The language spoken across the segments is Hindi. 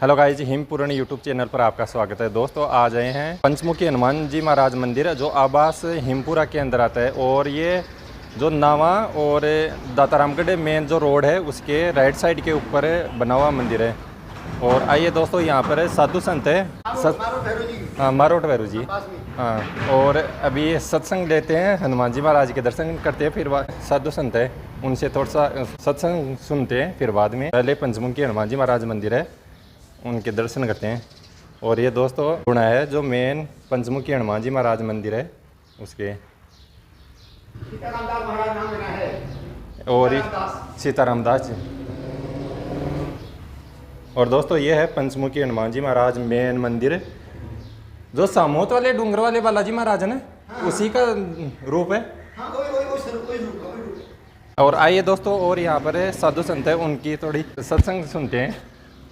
हेलो गाइस, हिमपुराणी यूट्यूब चैनल पर आपका स्वागत है। दोस्तों आज आए हैं पंचमुखी हनुमान जी महाराज मंदिर जो आबास हिमपुरा के अंदर आता है और ये जो नावा और दातारामगढ़ मेन जो रोड है उसके राइट साइड के ऊपर बना हुआ मंदिर है। और आइए दोस्तों, यहाँ पर साधु संत है मारोट भैरू जी। हाँ, और अभी सत्संग लेते हैं, हनुमान जी महाराज के दर्शन करते हैं, फिर साधु संत है उनसे थोड़ा सा सत्संग सुनते हैं, फिर बाद में पहले पंचमुखी हनुमान जी महाराज मंदिर है उनके दर्शन करते हैं। और ये दोस्तों गुणा है जो मेन पंचमुखी हनुमान जी महाराज मंदिर है उसके, और सीताराम दास जी। और दोस्तों ये है पंचमुखी हनुमान जी महाराज मेन मंदिर जो सामोत वाले डूंगर वाले बालाजी महाराज है ना, उसी का रूप है। और आइए दोस्तों, और यहाँ पर साधु संत है उनकी थोड़ी सत्संग सुनते हैं।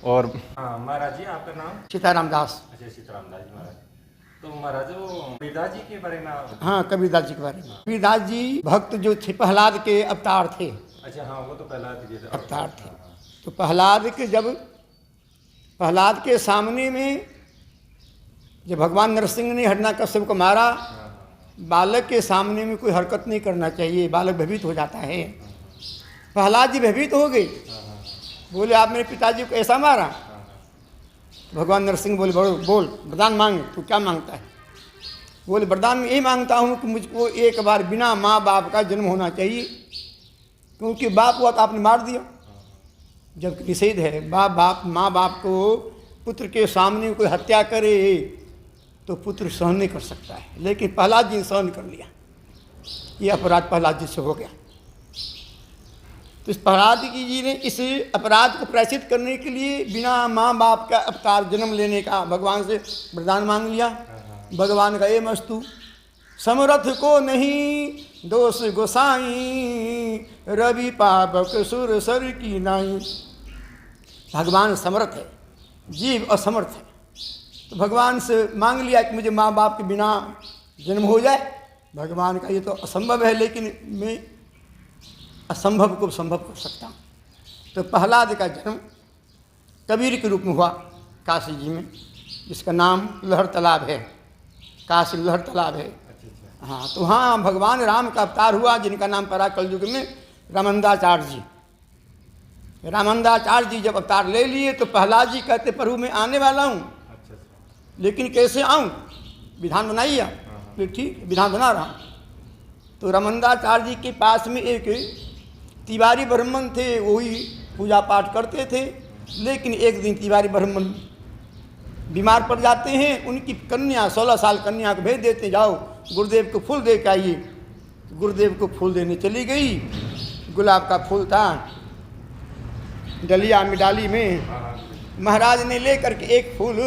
और महाराज जी आपका नाम? सीताराम दास। अच्छा, सीताराम दास जी महाराज। तो महाराज वो कबीरदास जी के बारे में हाँ, कबीरदास जी के बारे में। कबीरदास जी भक्त जो थे, प्रहलाद के अवतार थे। अच्छा हाँ, वो तो प्रहलाद अवतार थे। तो प्रहलाद के सामने में जब भगवान नरसिंह ने हिरण्याकश्यप को मारा, बालक के सामने में कोई हरकत नहीं करना चाहिए, बालक भयभीत हो जाता है। प्रहलाद जी भयभीत हो गए, बोले आप मेरे पिताजी को ऐसा मारा। भगवान नरसिंह बोले बोल वरदान मांग, तू क्या मांगता है? बोले वरदान में यही मांगता हूँ कि मुझको एक बार बिना माँ बाप का जन्म होना चाहिए, क्योंकि बाप हुआ तो आपने मार दिया, जबकि निषेध है। माँ बाप को पुत्र के सामने कोई हत्या करे तो पुत्र सहन नहीं कर सकता है, लेकिन प्रहलाद जी ने सहन कर लिया। ये अपराध प्रहलाद जी से हो गया। तो इस प्रहलाद जी ने इस अपराध को प्रायश्चित करने के लिए बिना माँ बाप का अवतार जन्म लेने का भगवान से वरदान मांग लिया। भगवान का ये मस्तु समरथ को नहीं दोष गोसाई, रवि पापक सुर सर की नाई। भगवान समर्थ है, जीव असमर्थ है। तो भगवान से मांग लिया कि मुझे माँ बाप के बिना जन्म हो जाए। भगवान का ये तो असंभव है, लेकिन मैं असंभव को संभव कर सकता हूँ। तो प्रहलाद का जन्म कबीर के रूप में हुआ काशी जी में, जिसका नाम लहर तालाब है। काशी लहर तालाब है। हाँ, तो हाँ भगवान राम का अवतार हुआ, जिनका नाम पड़ा कलयुग में रामानंदाचार्य जी। रामानंदाचार्य जी जब अवतार ले लिए तो प्रहलाद जी कहते प्रभु मैं आने वाला हूँ, लेकिन कैसे आऊँ, विधान बनाइए। ठीक, विधान बना रहा हूँ। तो रामानंदाचार्य जी के पास में एक तिवारी ब्राह्मण थे, वही पूजा पाठ करते थे। लेकिन एक दिन तिवारी ब्राह्मण बीमार पड़ जाते हैं। उनकी कन्या 16 साल कन्या को भेज देते, जाओ गुरुदेव को फूल दे के आइए। गुरुदेव को फूल देने चली गई। गुलाब का फूल था डलिया में, डाली में। महाराज ने ले करके एक फूल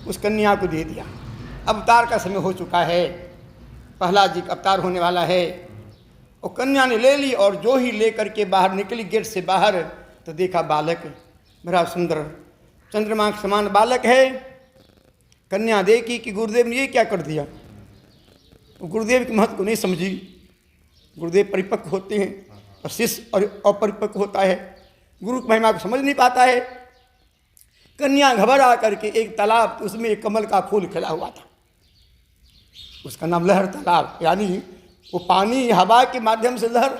उस कन्या को दे दिया। अवतार का समय हो चुका है, प्रहलाद जी का अवतार होने वाला है। और कन्या ने ले ली और जो ही ले करके बाहर निकली गेट से बाहर, तो देखा बालक बड़ा सुंदर चंद्रमा के समान बालक है। कन्या देखी कि गुरुदेव ने ये क्या कर दिया। गुरुदेव के महत्व को नहीं समझी। गुरुदेव परिपक्व होते हैं और शिष्य और अपरिपक्व होता है, गुरु की महिमा को समझ नहीं पाता है। कन्या घबरा करके एक तालाब, उसमें एक कमल का फूल खिला हुआ था, उसका नाम लहर तालाब, यानी वो पानी हवा के माध्यम से लहर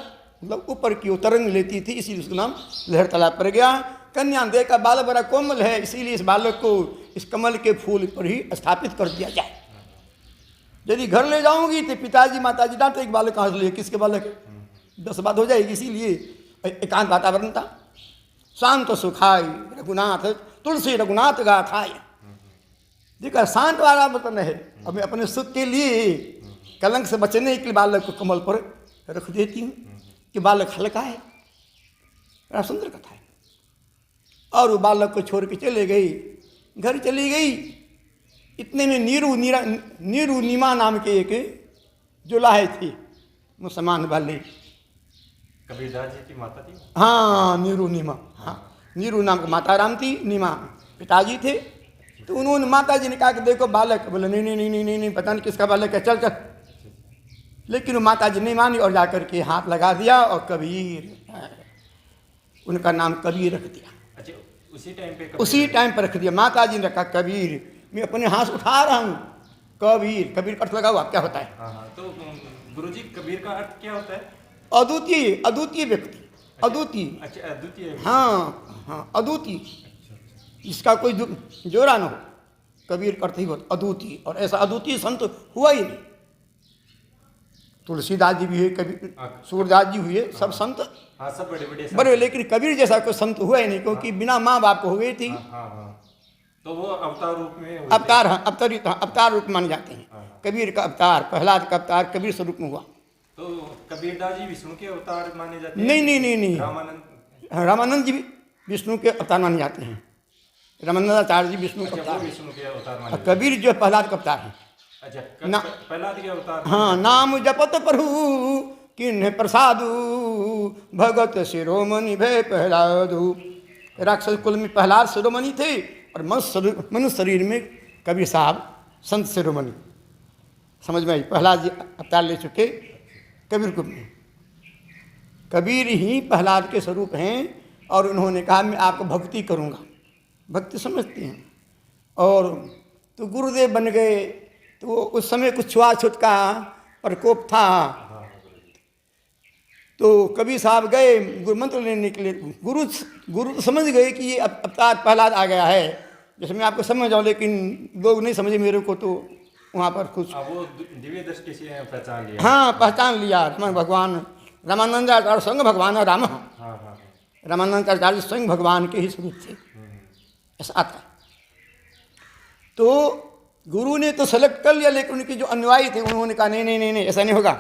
मतलब ऊपर की वो तरंग लेती थी, इसीलिए उसका नाम लहर तालाब पड़ गया। कन्या ने देखा बालक बड़ा कोमल है, इसीलिए इस बालक को इस कमल के फूल पर ही स्थापित कर दिया जाए। यदि घर ले जाऊंगी तो पिताजी माताजी डांटे, एक बालक कहाँ से ले, किसके बालक है, 10 बात हो जाएगी। इसीलिए एकांत वातावरण था। शांत सुखाई रघुनाथ तुलसी रघुनाथ गाथाई। देखा शांत वातावरण है। अब मैं अपने सुख के लिए, कलंक से बचने के लिए बालक को कमल पर रख देती हूँ कि बालक हल्का है। बड़ा सुंदर कथा है। और वो बालक को छोड़ के चले गई, घर चली गई। इतने में नीरू नीमा नाम के एक जुलाहे थी, मुसलमान वाले। कबीरदास जी की माता थी। हाँ, नीरू नीमा। हाँ, नीरू नाम की माता राम थी, नीमा पिताजी थे। तो उन्होंने माता जी ने कहा कि देखो बालक। बोले नहीं नहीं नहीं नहीं नहीं, नहीं पता नहीं किसका बालक है, चल चल। लेकिन वो माता जी नहीं मानी और जाकर के हाथ लगा दिया और कबीर, उनका नाम कबीर रख दिया। अच्छा, उसी टाइम पे उसी टाइम पर रख दिया। माता जी ने कहा कबीर मैं अपने हाथ उठा रहा हूँ। कबीर, कबीर का अर्थ लगाओ आप क्या होता है? हाँ हाँ, तो गुरुजी कबीर का अर्थ क्या होता है? अद्वितीय, अद्वितीय व्यक्ति, अद्वितीय। अच्छा, अद्वितीय। हाँ हाँ, अद्वितीय, इसका कोई जोड़ा ना हो। कबीर का अर्थ ही बहुत अद्वितीय, और ऐसा अद्वितीय संत हुआ ही नहीं। तुलसीदास जी भी हुए, कबीर सूरदास जी हुए, सब संत हाँ, सब बड़े बड़े बड़े, लेकिन कबीर जैसा कोई संत हुआ ही नहीं, क्योंकि बिना माँ बाप को हुए थी। हाँ हाँ, तो वो अवतार रूप में हुए अवतार, हाँ अवतरित, हाँ अवतार रूप माने जाते हैं। हाँ। कबीर का अवतार, प्रहलाद का अवतार कबीर स्वरूप में हुआ। तो कबीरदास जी विष्णु के अवतार माने जाते हैं? नहीं नहीं नहीं नहीं, रामानंद, रामानंद जी भी विष्णु के अवतार माने जाते हैं। रामानंदाचार्य जी विष्णु का अच्छा, वो अवतार है। विष्णु के अवतार माने और कबीर जो है प्रहलाद का अवतार है। अच्छा, ना- प्रहलाद के अवतार। हाँ, नाम जपत प्रभु किन्ह प्रसादु, भगत शिरोमणि भय प्रहलादु। राक्षस कुल में प्रहलाद शिरोमणि थे, और मनुष्य शरीर में कबीर साहब संत शिरोमणि। समझ में आई? प्रहलाद जी अवतार ले चुके कबीर को। कबीर ही प्रहलाद के स्वरूप हैं, और उन्होंने कहा मैं आपको भक्ति करूँगा। भक्ति समझते हैं। और तो गुरुदेव बन गए। तो वो उस समय कुछ छुआछूत का प्रकोप था। तो कबीर साहब गए गुरु मंत्र लेने के लिए। गुरु तो समझ गए कि ये अवतार प्रहलाद आ गया है, जिसमें आपको समझ आओ, लेकिन लोग नहीं समझे मेरे को। तो वहाँ पर कुछ वो दिव्य दृष्टि से पहचान लिया। हाँ, पहचान लिया। रमन भगवान, रामानंदाचार्य स्वयं भगवान है। राम, हाँ हाँ, रामानंदाचार्य स्वयं भगवान के ही स्वरूप थे, ऐसा आता है। तो गुरु ने तो सेलेक्ट कर लिया, लेकिन उनके जो अनुयायी थे उन्होंने कहा नहीं नहीं नहीं नहीं, ऐसा नहीं होगा।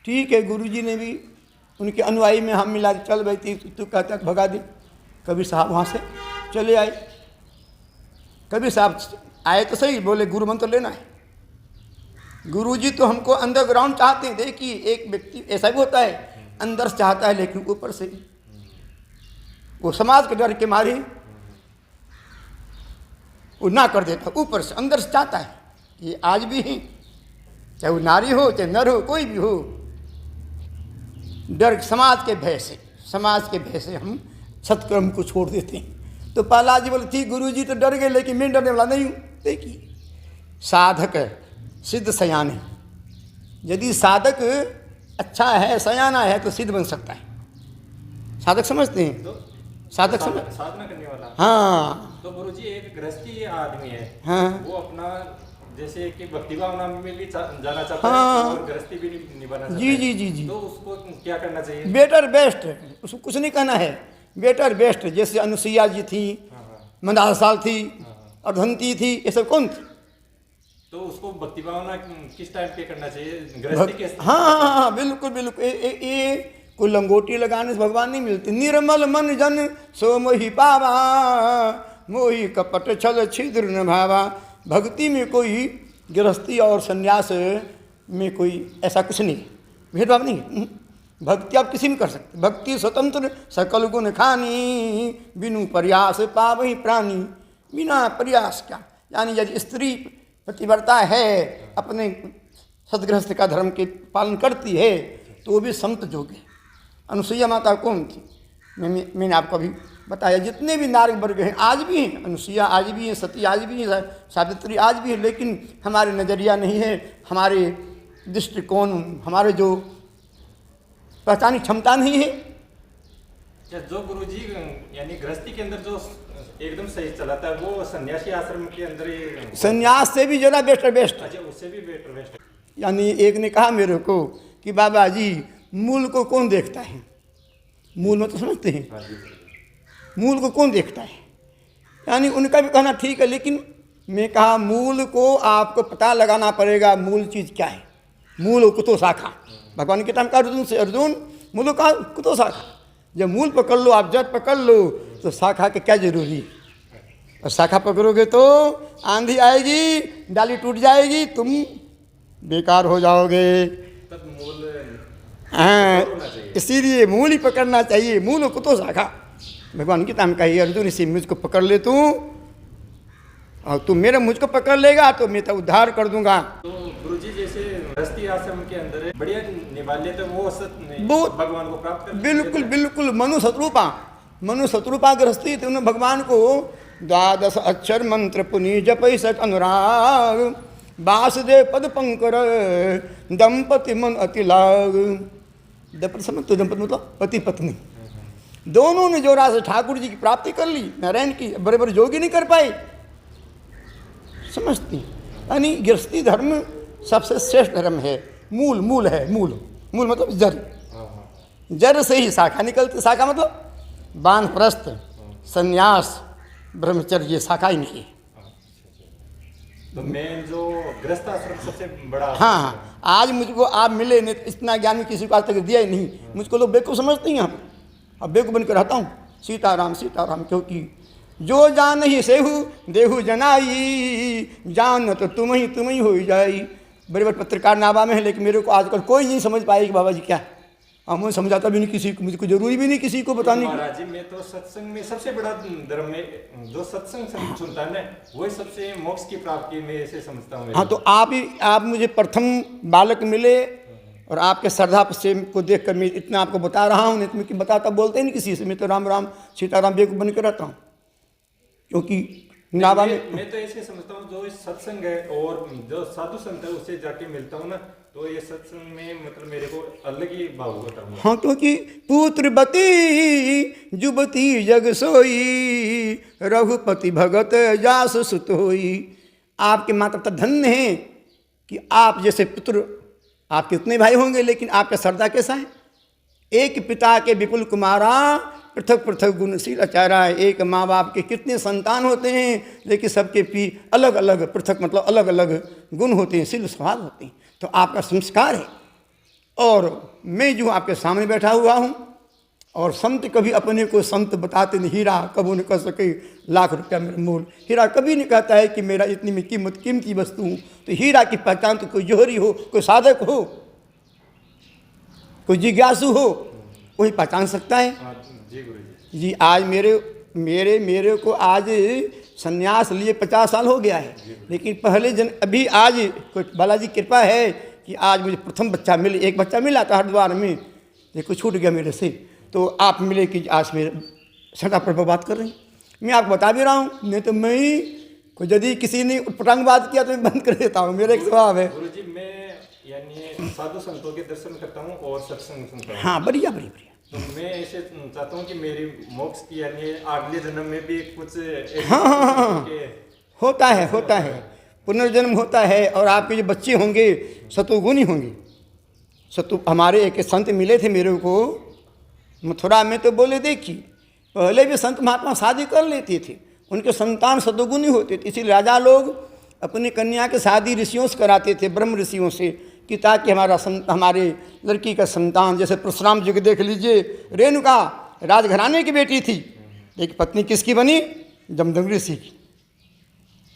ठीक है, गुरुजी ने भी उनके अनुयायी में हम मिला, चल भाई तू कहता भगा दे। कबीर साहब वहाँ से चले आए। कबीर साहब आए तो सही, बोले गुरु मंत्र लेना है। गुरुजी तो हमको अंडरग्राउंड चाहते हैं। देखिए, एक व्यक्ति ऐसा भी होता है, अंदर से चाहता है लेकिन ऊपर से वो समाज के डर के मारे वो ना कर देता, ऊपर से अंदर से चाहता है। ये आज भी है, चाहे वो नारी हो चाहे नर हो, कोई भी हो, डर समाज के भय से, समाज के भय से हम सत्कर्म को छोड़ देते हैं। तो प्रहलाद जी बोले ठीक, गुरु जी तो डर गए, लेकिन मैं डरने वाला नहीं हूँ। देखिए, साधक सिद्ध सयान है। यदि साधक अच्छा है, सयाना है, तो सिद्ध बन सकता है। साधक समझते हैं? तो साधक समझ, साधना करने वाला। हाँ तो गुरुजी एक गृहस्थी आदमी है, हाँ वो अपना जैसे कि भक्ति भावना में भी जाना चाहता हाँ। है और गृहस्थी भी निभाना चाहता जी है। जी जी जी, तो उसको क्या करना चाहिए? बेटर बेस्ट, उसको कुछ नहीं कहना है, बेटर बेस्ट। जैसे अनुसुईया जी थी, मंदासाल थी, अर्धंती थी, ये सब कौन थी? तो उसको भक्ति भावना किस टाइम पे करना चाहिए? गृहस्थी के हाँ हाँ हाँ, बिल्कुल बिल्कुल। ये कोई लंगोटी लगाने से भगवान नहीं मिलते। निर्मल मन जन सो मोहि पावा, मोहि कपट छल छिद्र न भावा। भक्ति में कोई गृहस्थी और संन्यास में कोई ऐसा कुछ नहीं, भेदभाव नहीं है। भक्ति आप किसी में कर सकते। भक्ति स्वतंत्र सकल गुण खानी, बिनु प्रयास पावहि प्राणी। बिना प्रयास क्या, यानी यदि स्त्री पतिव्रता है, अपने सदगृहस्थ का धर्म के पालन करती है, तो वो भी संत जोग है। अनुसुईया माता कौन थी? मैंने आपको अभी बताया। जितने भी नारद वर्ग हैं आज भी हैं, अनुसुईया आज भी हैं, सती आज भी हैं, सावित्री आज भी है, लेकिन हमारे नज़रिया नहीं है, हमारे दृष्टिकोण, हमारे जो पहचानी क्षमता नहीं है। जो गुरुजी यानी गृहस्थी के अंदर जो एकदम सही चलाता है, वो सन्यासी आश्रम के अंदर ही संन्यास से भी ज़्यादा बेस्ट है, बेस्ट। अच्छा, उससे भी बेटर बेस्ट है। यानी एक ने कहा मेरे को कि बाबा जी, मूल को कौन देखता है? मूल में तो समझते हैं, हाँ जी। मूल को कौन देखता है? यानी उनका भी कहना ठीक है, लेकिन मैं कहा मूल को आपको पता लगाना पड़ेगा, मूल चीज़ क्या है। मूल कुतो शाखा, भगवान के टाइम का अर्जुन से, अर्जुन मूल का कुतो शाखा। जब मूल पकड़ लो, आप जड़ पकड़ लो, तो शाखा के क्या जरूरी है? और शाखा पकड़ोगे तो आंधी आएगी, डाली टूट जाएगी, तुम बेकार हो जाओगे। तब मूल हाँ, होना चाहिए। इसीलिए मूल ही पकड़ना चाहिए। मूल को तो शाखा, भगवान की ताम कही अर्जुन, इसी मुझको पकड़ ले तू, और तू मेरे मुझको पकड़ लेगा तो मैं तो उद्धार कर दूंगा। तो गुरुजी जैसे गृहस्थी आश्रम के अंदर बढ़िया निभा लेते, वो बहुत भगवान को प्राप्त कर बिल्कुल बिल्कुल। मनु शत्रुपा, मनु शत्रुपा गृहस्थी थे, उन्होंने भगवान को 12 अक्षर मंत्र पुनि जपै सत अनुराग, वासुदेव पद पंकर दंपति मन अति लाग। दंपति समझ तो दंपति मतलब पति पत्नी, दोनों ने जो राज ठाकुर जी की प्राप्ति कर ली, नारायण की, बड़े बड़े जोगी नहीं कर पाए। समझती यानी गृहस्थी धर्म सबसे श्रेष्ठ धर्म है, मूल है, मूल मतलब जड़ से ही शाखा निकलती। शाखा मतलब वानप्रस्थ, संन्यास, ब्रह्मचर्य, ये शाखा ही नहीं है। तो मेन जो गृहस्थ आश्रम सबसे बड़ा। हाँ, आज मुझको आप मिले नहीं, इतना ज्ञान किसी को आज तक दिया ही नहीं। मुझको लोग बेवकूफ़ समझते हैं, अब बेवकूफ़ बनकर रहता हूँ। सीताराम सीताराम, क्योंकि जो जान ही सेहू देहू जनाई, जान तो तुम ही हो जाई। बड़े बड़े पत्रकार नावा में है, लेकिन मेरे को आजकल कोई नहीं समझ पाए कि बाबा जी क्या। हम मुझे समझाता भी नहीं किसी को, मुझको जरूरी भी नहीं किसी को बताने की। महाराज जी, मैं तो सत्संग में सबसे बड़ा धर्म में जो सत्संग सुनता है ना, वही सबसे मोक्ष की प्राप्ति में ऐसे समझता हूँ। हाँ, तो आप मुझे प्रथम बालक मिले और आपके श्रद्धा से को देखकर मैं इतना आपको बता रहा हूँ। नहीं तो मैं बताता बोलते नहीं किसी से, मैं तो राम राम सीताराम बेवकूफ़ बन के रहता हूँ। क्योंकि नावा में मैं तो ऐसे समझता हूँ, जो सत्संग है और जो साधु संत है उससे जाके मिलता हूँ ना, तो ये सत्संग में मतलब मेरे को अलग ही भाव होता है। हाँ, क्योंकि पुत्रवती जुबती जग सोई, रघुपति भगत जास सुत होई। आपके माता पिता धन्य हैं कि आप जैसे पुत्र, आप कितने भाई होंगे लेकिन आपका श्रद्धा कैसा है। एक पिता के विपुल कुमारा, पृथक पृथक गुणशील आचारा। एक माँ बाप के कितने संतान होते हैं, लेकिन सबके अलग अलग, पृथक मतलब अलग अलग गुण होते हैं, शील स्वभाव होते हैं। तो आपका संस्कार है। और मैं जो आपके सामने बैठा हुआ हूँ, और संत कभी अपने को संत बताते नहीं। हीरा कबू न कह सके लाख रुपया मेरा मूल। हीरा कभी नहीं कहता है कि मेरा इतनी में कीमती वस्तु हूँ। तो हीरा की पहचान तो कोई जोहरी हो, कोई साधक हो, कोई जिज्ञासु हो, वही पहचान सकता है। जी गुरु जी, आज मेरे को आज संन्यास लिए 50 साल हो गया है, लेकिन पहले अभी आज कोई बालाजी कृपा है कि आज मुझे प्रथम बच्चा मिले। एक बच्चा मिला था हरिद्वार में, देखो छूट गया मेरे से। तो आप मिले कि आज मेरे सदा पर बात कर रहे हैं। मैं आपको बता भी रहा हूँ, नहीं तो मैं ही कोई यदि किसी ने उटपटांग बात किया तो मैं बंद कर देता हूँ। मेरा एक स्वभाव है। गुरु जी, मैं यानी साधु संतों के दर्शन करता हूँ और सत्संग सुनता हूँ। हाँ, बढ़िया। तो मैं ऐसे चाहता हूँ कि मेरी मोक्ष की यानी अगले जन्म में भी कुछ हाँ, होता है पुनर्जन्म होता है। और आपके जो बच्चे होंगे सतुगुणी होंगे। हमारे एक संत मिले थे मेरे को मथुरा में, तो बोले देखिए पहले भी संत महात्मा शादी कर लेते थे, उनके संतान सतुगुणी होते थे। इसीलिए राजा लोग अपनी कन्या के शादी ऋषियों से कराते थे, ब्रह्म ऋषियों से, कि ताकि हमारे लड़की का संतान, जैसे परशुराम जी को देख लीजिए, रेणुका राजघराने की बेटी थी, लेकिन पत्नी किसकी बनी? जमदग्नि ऋषि की।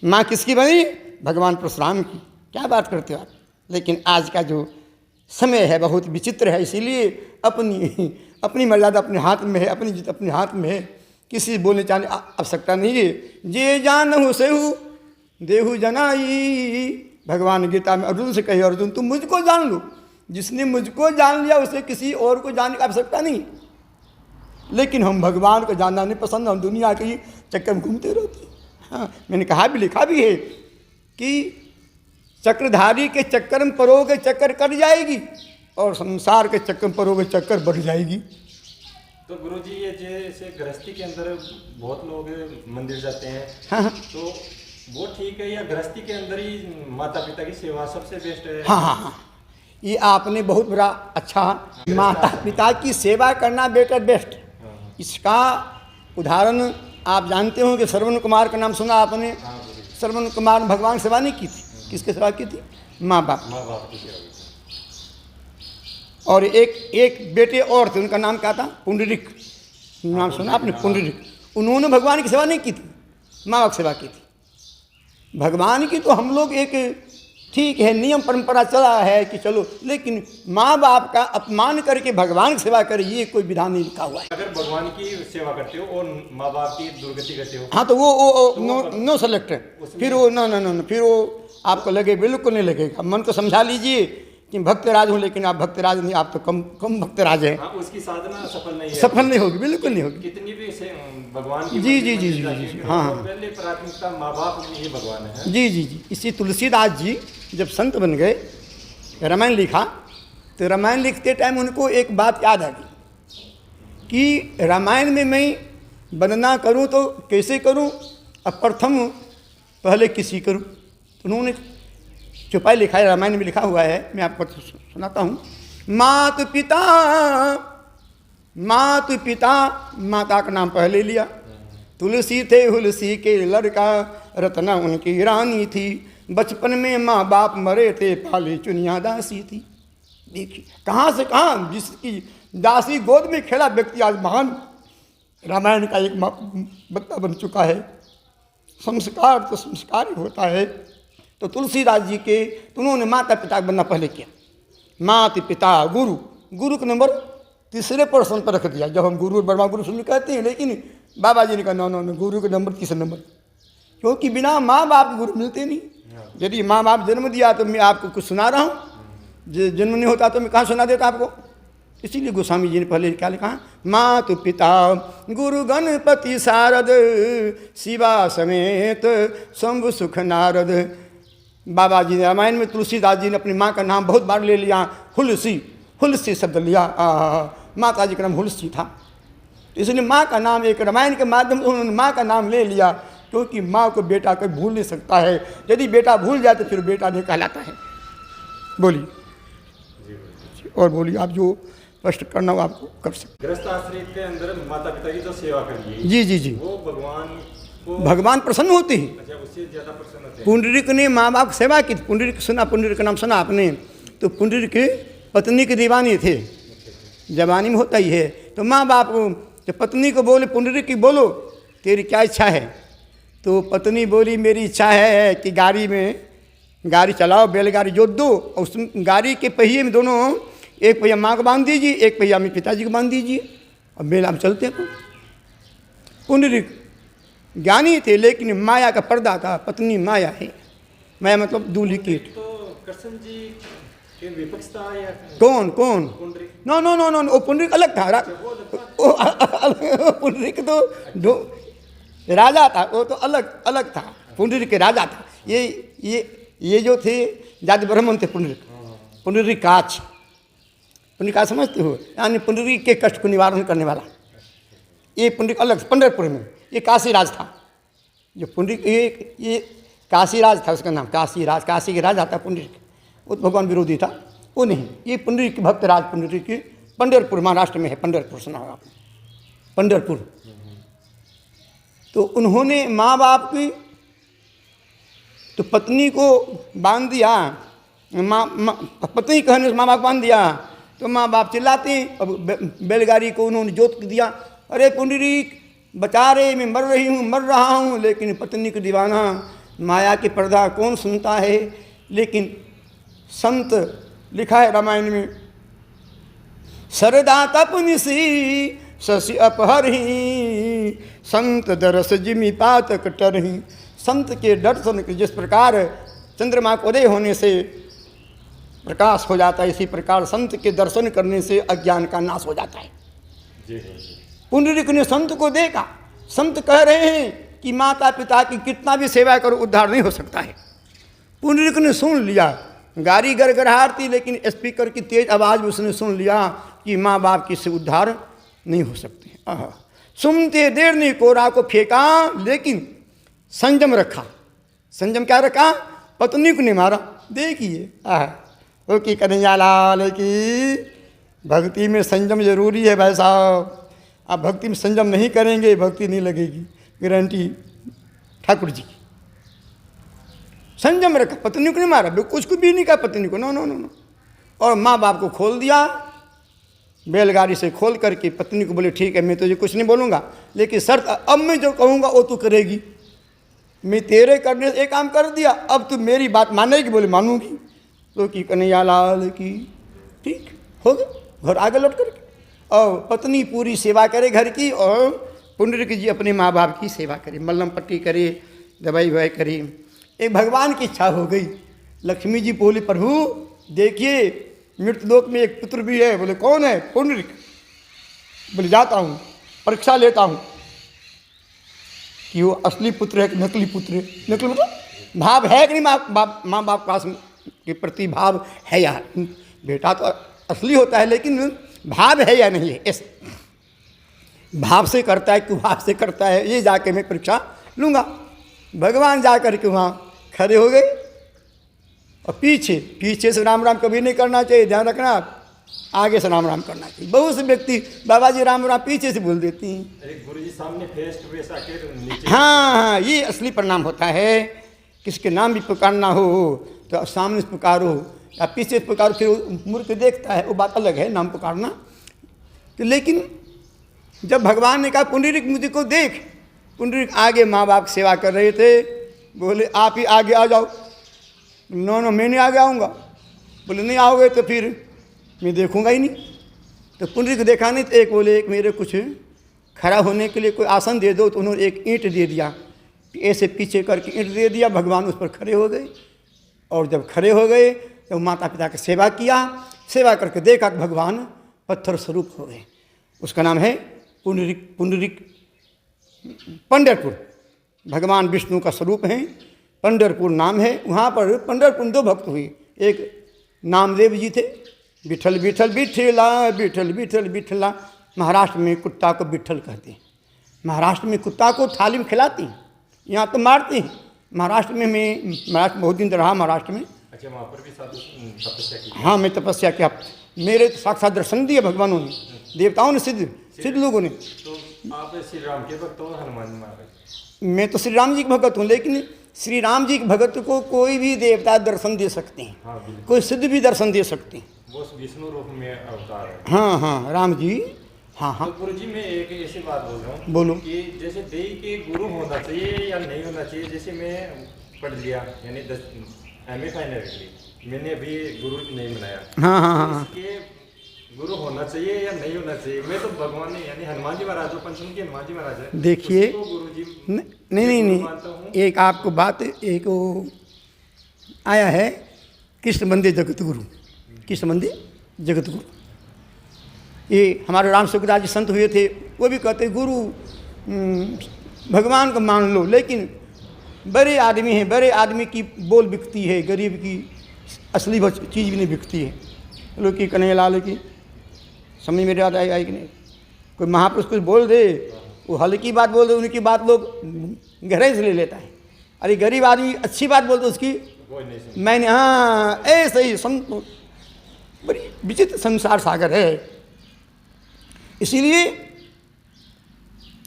माँ किसकी बनी? भगवान परशुराम की। क्या बात करते हो आप। लेकिन आज का जो समय है बहुत विचित्र है, इसीलिए अपनी मर्यादा अपने हाथ में है, अपनी जीत अपने हाथ में है। किसी बोलने चाहने आवश्यकता नहीं है। जे जानहु सेहु देहु जनाई। भगवान गीता में अर्जुन से कही, अर्जुन तुम मुझको जान लो। जिसने मुझको जान लिया उसे किसी और को जानने की आवश्यकता नहीं। लेकिन हम भगवान को जानना नहीं पसंद, हम दुनिया के चक्कर में घूमते रहते हैं। हाँ, मैंने कहा भी, लिखा भी है कि चक्रधारी के चक्कर में परोगे चक्कर कट जाएगी, और संसार के चक्कर में परोगे चक्कर बढ़ जाएगी। तो गुरुजी, ये जैसे गृहस्थी के अंदर बहुत लोग मंदिर जाते हैं, हाँ, तो वो ठीक है, या गृहस्थी के अंदर ही माता पिता की सेवा सबसे बेस्ट है? हाँ, ये आपने बहुत बड़ा अच्छा, माता पिता की सेवा करना बेस्ट। इसका उदाहरण आप जानते हो कि श्रवण कुमार का नाम सुना आपने? श्रवण कुमार भगवान की सेवा नहीं की थी। किसकी सेवा की थी? माँ बाप की सेवा। और एक बेटे और थे, उनका नाम क्या था? पुंडरीक। नाम सुना आपने? पुंडरीक। उन्होंने भगवान की सेवा नहीं की थी, माँ बाप की सेवा की थी। भगवान की तो हम लोग एक ठीक है नियम परंपरा चला है कि चलो, लेकिन माँ बाप का अपमान करके भगवान की सेवा करे, ये कोई विधान नहीं लिखा हुआ है। अगर भगवान की सेवा करते हो और माँ बाप की दुर्गति करते हो, हाँ, तो वो नो सेलेक्ट है। फिर वो ना, फिर वो आपको लगे, बिल्कुल नहीं लगेगा। मन को समझा लीजिए कि भक्तराज हूँ, लेकिन आप भक्तराज नहीं, आप तो कम भक्तराज हैं। हाँ, उसकी साधना सफल नहीं है, सफल नहीं होगी, बिल्कुल नहीं होगी। कितनी भी भगवान की जी जी जी मंदिर जी जाके जी, करो, हाँ तो पहले प्राथमिकता माँ बाप ही भगवान है। जी जी जी। इसी तुलसीदास जी जब संत बन गए, रामायण लिखा, तो रामायण लिखते टाइम उनको एक बात याद आ गई कि रामायण में मैं वंदना करूं तो कैसे करूं, अब प्रथम पहले किसी करूं। तो उन्होंने चौपाई लिखा है, रामायण में लिखा हुआ है, मैं आपको सुनाता हूँ। मात पिता, मात पिता, माता का नाम पहले लिया। तुलसी थे हुलसी के लड़का, रत्ना उनकी रानी थी। बचपन में माँ बाप मरे थे, पाली चुनिया दासी थी। देखिए कहाँ से कहाँ, जिसकी दासी गोद में खेला व्यक्ति आज महान रामायण का एक वक्ता बन चुका है। संस्कार तो संस्कार ही होता है। तो तुलसीदास जी के, तो उन्होंने माता पिता बनना पहले किया। माता पिता गुरु, गुरु का नंबर तीसरे पर्सन पर रख दिया। जब हम गुरु बड़वा गुरु सुन कहते हैं, लेकिन बाबा जी ने कहा नो, गुरु का नंबर तीसरे नंबर, क्योंकि बिना माँ बाप गुरु मिलते नहीं। यदि माँ बाप जन्म दिया तो मैं आपको कुछ सुना रहा हूँ, जन्म नहीं होता तो मैं कहाँ सुना देता आपको। इसीलिए गोस्वामी जी ने पहले क्या लिखा, मातु पिता गुरु गणपति शारद, शिवा समेत शंभु सुख नारद। बाबा जी ने रामायण में तुलसीदास जी ने अपनी माँ का नाम बहुत बार ले लिया। हुलसी, हुलसी शब्द लिया, माता जी का नाम हुलसी था। इसलिए माँ का नाम एक रामायण के माध्यम से उन्होंने माँ का नाम ले लिया, क्योंकि माँ को बेटा कभी भूल नहीं सकता है। यदि बेटा भूल जाए तो फिर बेटा नहीं कहलाता है। बोलिए, और बोलिए, आप जो प्रश्न करना हो आपको कर सकते। गृहस्थ आश्रम के अंदर माता पिता की जो सेवा करिए, जी जी जी, वो भगवान प्रसन्न होते हैं। अच्छा, उससे ज्यादा प्रसन्न होते हैं। पुंडरीक ने माँ बाप सेवा की। पुंडरीक सुना, पुंडरीक का नाम सुना आपने, तो पुंडरीक के पत्नी के दीवाने थे, जवानी में होता ही है। तो माँ बाप जब पत्नी को बोले, पुंडरीक की बोलो तेरी क्या इच्छा है, तो पत्नी बोली मेरी इच्छा है कि गाड़ी चलाओ, बैलगाड़ी जोत दो, और उस गाड़ी के पहिए में दोनों, एक पहिया माँ को बांध दीजिए, एक पहिया में पिताजी को बांध दीजिए, और मेला हम चलते हैं। पुंडरीक ज्ञानी थे, लेकिन माया का पर्दा था। पत्नी माया है, माया मतलब दूल्हे की। तो कृष्ण जी के विपक्ष था या कौन Pundarik? No no no no, वो पुंडरीक अलग था। पुंडरीक तो राजा था, वो तो अलग था। पुंडरीक के राजा था। ये जो थे जाति ब्राह्मण थे। पुंडरीक काच, पुंडरीक काच समझते हो, यानी पुंडरीक के कष्ट को निवारण करने वाला। ये पुंडरीक अलग, पंढरपुर में ये काशीराज था। जो पुंडरीक ये काशीराज था, उसका नाम काशीराज, काशी के राजा था पुंडरीक। वो तो भगवान विरोधी था, वो नहीं। ये पुंडरीक के भक्तराज, पुंडरीक के पंढरपुर महाराष्ट्र में है। पंढरपुर सुना होगा आपने, पंढरपुर। तो उन्होंने माँ बाप की, तो पत्नी को बांध दिया, पत्नी कहने से माँ बाप बांध दिया, तो माँ बाप चिल्लाते हैं। अब बैलगाड़ी को उन्होंने जोत दिया, अरे पुंडरीक बचा रे, मैं मर रहा हूँ, लेकिन पत्नी को दीवाना, माया के पर्दा कौन सुनता है। लेकिन संत लिखा है रामायण में, सरदा तपनि सी शशि अपहरही, संत दरस जिमि पातक टरही। संत के दर्शन के जिस प्रकार चंद्रमा को उदय होने से प्रकाश हो जाता है, इसी प्रकार संत के दर्शन करने से अज्ञान का नाश हो जाता है। पुंडरीक ने संत को देखा। संत कह रहे हैं कि माता पिता की कितना भी सेवा करो उद्धार नहीं हो सकता है। पुंडरीक ने सुन लिया, गाड़ी गड़गड़ाहट थी, लेकिन स्पीकर की तेज आवाज़ में उसने सुन लिया कि माँ बाप की से उद्धार नहीं हो सकते। सुनते देर नहीं कोरा को फेंका, लेकिन संयम रखा। संयम क्या रखा? पत्नी को नहीं मारा। देखिए वो कि कन्हैया लाल की भक्ति में संयम जरूरी है भाई साहब। आप भक्ति में संयम नहीं करेंगे, भक्ति नहीं लगेगी, गारंटी ठाकुर जी की। संयम रखा, पत्नी को नहीं मारा, कुछ को भी नहीं कहा पत्नी को, नो नो नो नो। और माँ बाप को खोल दिया, बैलगाड़ी से खोल करके पत्नी को बोले ठीक है मैं तुझे कुछ नहीं बोलूँगा, लेकिन शर्त अब मैं जो कहूँगा वो तू करेगी। मैं तेरे करने से एक काम कर दिया, अब तू मेरी बात मानेगी? बोले मानूंगी। तो कि कन्हैया लाल की ठीक हो गया। घर आगे लौट करके और पत्नी पूरी सेवा करे घर की, और पुंडरीक जी अपने माँ बाप की सेवा करे, मल्लम पट्टी करे, दवाई ववाई करे। एक भगवान की इच्छा हो गई। लक्ष्मी जी बोली प्रभु देखिए मृतलोक में एक पुत्र भी है। बोले कौन है? पुंडरीक। बोले जाता हूँ परीक्षा लेता हूँ कि वो असली पुत्र है कि नकली पुत्र है। नकली मतलब भाव है कि नहीं माँ बाप पास के प्रति भाव है या? बेटा तो असली होता है लेकिन भाव है या नहीं है, ऐसे भाव से करता है कि भाव से करता है, ये जाके मैं परीक्षा लूँगा। भगवान जा कर के वहाँ खड़े हो गए और पीछे से राम राम कभी नहीं करना चाहिए, ध्यान रखना। आगे से राम राम करना चाहिए। बहुत से व्यक्ति बाबा जी राम राम पीछे से बोल देती हैं। गुरुजी सामने फेस टू फेस आके नीचे। हाँ, ये असली प्रणाम होता है। किसके नाम भी पुकारना हो तो सामने से पुकारो या पीछे से पुकारो, फिर मुड़ के देखता है, वो बात अलग है नाम पुकारना। तो लेकिन जब भगवान ने कहा पुंडरीक मुझे को देख, पुंडरीक आगे माँ बाप की सेवा कर रहे थे। बोले आप ही आगे आ जाओ। नो मैं नहीं आगे आऊँगा। बोले नहीं आओगे तो फिर मैं देखूँगा ही नहीं। तो पुंडरीक देखा नहीं तो एक बोले एक मेरे कुछ खड़ा होने के लिए कोई आसन दे दो। तो उन्होंने एक ईंट दे दिया, ऐसे पीछे करके ईंट दे दिया। भगवान उस पर खड़े हो गए और जब खड़े हो गए तो माता पिता की सेवा किया। सेवा करके देखा कि भगवान पत्थर स्वरूप हो गए। उसका नाम है पुंडरीक पंढरपुर। भगवान विष्णु का स्वरूप है, पंढरपुर नाम है। वहाँ पर पंढरपुर 2 भक्त हुए। एक नामदेव जी थे, विठल विठल विठला विठल विठल विठला। महाराष्ट्र में कुत्ता को विठल कहते हैं। महाराष्ट्र में कुत्ता को थाली में खिलाती हैं, यहाँ तो मारते हैं। महाराष्ट्र में मैं बहुत दिन रहा महाराष्ट्र में। अच्छा, वहाँ पर भी साधु तपस्या की? हाँ, मैं तपस्या किया। मेरे तो साक्षात दर्शन दिए भगवानों ने, देवताओं ने, सिद्ध लोगों ने। तो आप श्री राम के भक्त हो, हनुमान महाराज? मैं तो श्री राम जी के भगत हूँ, लेकिन श्री राम जी के भगत को कोई भी देवता दर्शन दे सकते हैं। हाँ, कोई सिद्ध भी दर्शन दे सकते हैं। वो विष्णु रूप में अवतार है। हाँ, राम जी। हाँ। तो गुरुजी मैं एक ऐसी बात बोल रहा हूँ, बोलो। कि जैसे देई के गुरु होना चाहिए या नहीं होना चाहिए। जैसे मैं पढ़ लिया यानी 10 MA फाइनल, मैंने अभी गुरु नहीं बनाया। हाँ। इसके गुरु होना चाहिए या नहीं होना चाहिए? मैं तो भगवान ने यानी हनुमान जी महाराज, पंचमुखी के हनुमान जी महाराज है, देखिए। गुरुजी नहीं, एक आपको बात एक आया है, कृष्ण मंदिर जगत गुरु। कृष्ण मंदिर जगत गुरु, ये हमारे राम सुखदास जी संत हुए थे। वो भी कहते गुरु भगवान को मान लो, लेकिन बड़े आदमी हैं, बड़े आदमी की बोल बिकती है, गरीब की असली चीज़ भी नहीं बिकती है। लोग की कन्हैया लाल की समझ में याद आई कि नहीं? कोई महापुरुष कुछ बोल दे, वो हल्की बात बोल दे, उनकी बात लोग गहराई से ले लेता है। अरे गरीब आदमी अच्छी बात बोल दो उसकी मैंने, हाँ ऐसे ही बड़ी विचित्र संसार सागर है। इसीलिए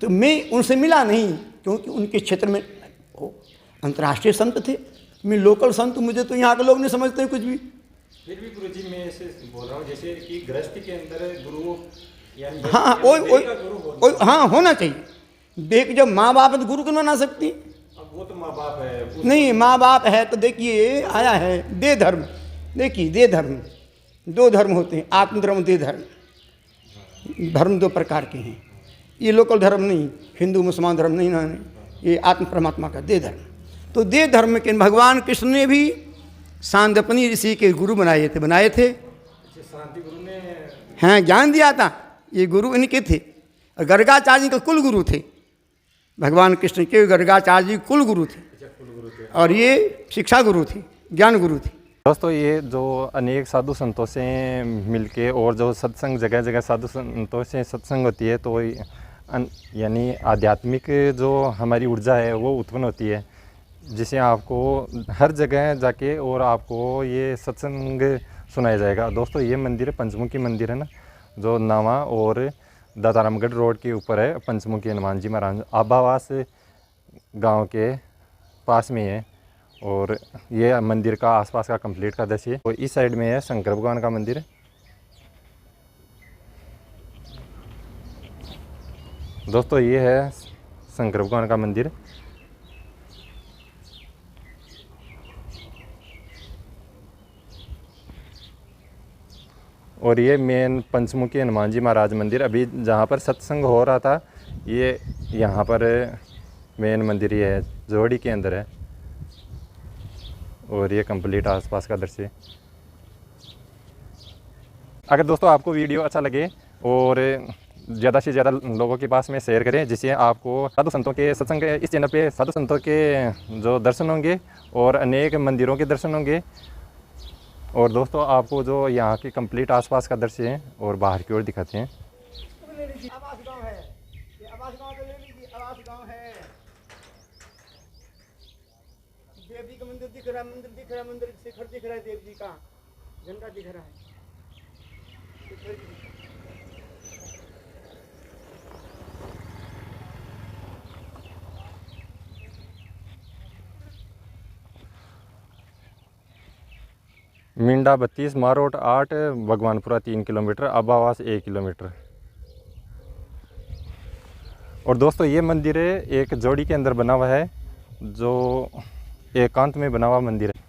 तो मैं उनसे मिला नहीं, क्योंकि उनके क्षेत्र में अंतर्राष्ट्रीय संत थे, मैं लोकल संत, मुझे तो यहाँ के लोग नहीं समझते कुछ भी। फिर भी गुरुजी मैं ऐसे बोल रहा हूँ जैसे कि गृहस्थी के अंदर गुरु यानी हाँ होना चाहिए। देख जब माँ बाप है तो गुरु क्यों बना सकती? अब वो तो माँ बाप है। नहीं, माँ बाप है तो देखिए आया है दे धर्म। देखिए दे धर्म, 2 धर्म होते हैं, आत्मधर्म, दे धर्म। धर्म 2 प्रकार के हैं। ये लोकल धर्म नहीं, हिंदू मुसलमान धर्म नहीं, ना ये आत्म परमात्मा का दे धर्म। तो दे धर्म के भगवान कृष्ण ने भी सांदपनी ऋषि के गुरु बनाए थे। शांति गुरु ने हाँ ज्ञान दिया था, ये गुरु इनके थे। और गर्गाचार्य जी के कुल गुरु थे। भगवान कृष्ण के गर्गाचार्य जी कुल गुरु थे, और ये शिक्षा गुरु थे, ज्ञान गुरु थे। दोस्तों ये जो अनेक साधु संतों से मिलके और जो सत्संग जगह जगह साधु संतों से सत्संग होती है, तो यानी आध्यात्मिक जो हमारी ऊर्जा है वो उत्पन्न होती है, जिसे आपको हर जगह जाके और आपको ये सत्संग सुनाया जाएगा। दोस्तों ये मंदिर पंचमुखी मंदिर है ना, जो नावा और दातारामगढ़ रोड के ऊपर है। पंचमुखी हनुमान जी महाराज आबावास गांव के पास में है। और ये मंदिर का आसपास का कंप्लीट का दृश्य। तो इस साइड में है शंकर भगवान का मंदिर। दोस्तों ये है शंकर भगवान का मंदिर। और ये मेन पंचमुखी हनुमान जी महाराज मंदिर, अभी जहाँ पर सत्संग हो रहा था, ये यहाँ पर मेन मंदिर ये है, जोड़ी के अंदर है। और ये कंप्लीट आसपास का दृश्य। अगर दोस्तों आपको वीडियो अच्छा लगे और ज़्यादा से ज़्यादा लोगों के पास में शेयर करें, जिससे आपको साधु संतों के सत्संग, इस चैनल पे साधु संतों के जो दर्शन होंगे और अनेक मंदिरों के दर्शन होंगे। और दोस्तों आपको जो यहाँ के कंप्लीट आसपास का दृश्य है और बाहर की ओर दिखाते हैं। आवास गांव है, ये आवास गांव तो ले लीजिए, आवास गांव है। देव जी का मंदिर दिख रहा है, मंदिर दिख रहा है, मंदिर शिखर दिख रहा है, देव जी का झंडा दिख रहा है। Minda 32, Marot 8, Bhagwanpura 3 kilometre, Abawas 1 kilometre. और दोस्तों ये मंदिर एक जोड़ी के अंदर बना हुआ है, जो एकांत में बना हुआ मंदिर है।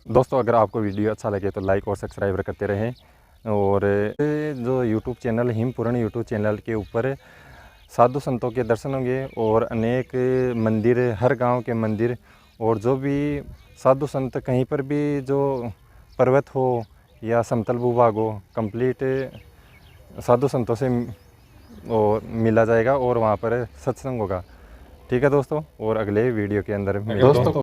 दोस्तों अगर आपको वीडियो अच्छा लगे तो लाइक और सब्सक्राइब करते रहें। और जो यूट्यूब चैनल हिमपुरण यूट्यूब चैनल के ऊपर साधु संतों के दर्शन होंगे और अनेक मंदिर, हर गांव के मंदिर, और जो भी साधु संत कहीं पर भी जो पर्वत हो या समतल भूभाग हो, कंप्लीट साधु संतों से और मिला जाएगा और वहाँ पर सत्संग होगा। ठीक है दोस्तों, और अगले वीडियो के अंदर दोस्तों